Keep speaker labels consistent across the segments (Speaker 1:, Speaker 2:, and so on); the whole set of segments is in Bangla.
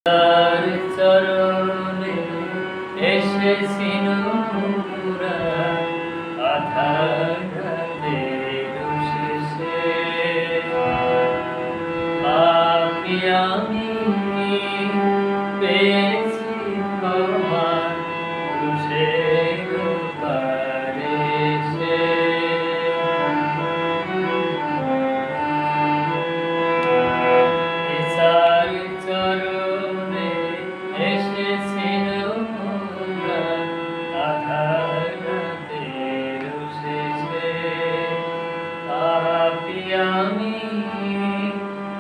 Speaker 1: তার চরণে এসেছি নূরা আধার রাতের শেষে পাপী আমি পেয়েছি ক্ষমা ক্রুশের পারে সে ঈশার চরণে এসেছি নূরা আধার রাতের শেষে পাপী আমি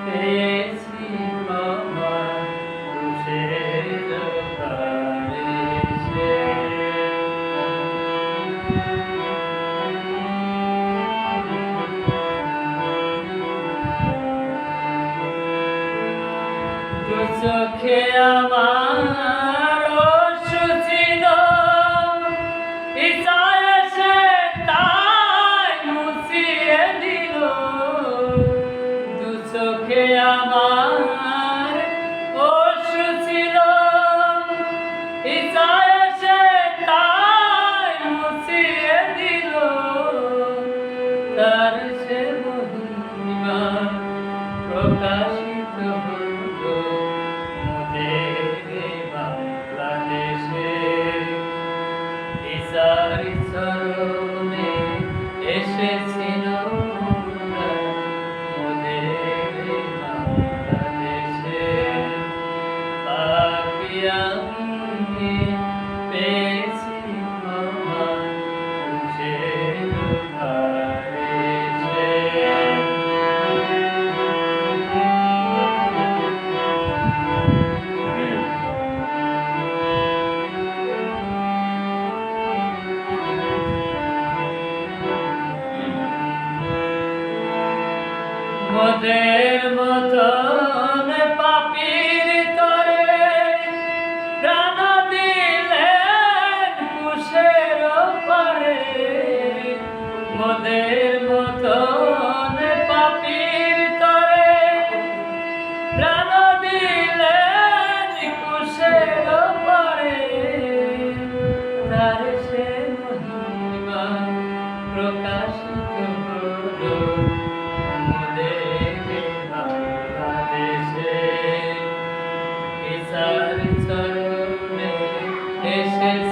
Speaker 1: পেয়েছি ক্ষমা ক্রুশের পারে সে দু চোখে আমার অশ্রু ছিল, ঈশায় এসে তাই মুছিয়ে দিল। দু চোখে আমার অশ্রু ছিল, ঈশায় এসে তাই মুছিয়ে দিল। তার সে মহিমা প্রকাশিত হলো মোদের বাংলাদেশে। ঈশার চরণে এসেছি নূরা মোদের বাংলাদেশে পাপী আমি পেয়েছি ক্ষমা ক্রুশের পারে সে মোদের মতন পাপীর তরে প্রাণ দিলেন ক্রুশের পারে। মোদের মতন পাপীর তরে প্রাণ দিলেন ক্রুশের পারে। তার সে মহিমা প্রকাশিত হলো ঈশার চরণে এসেছি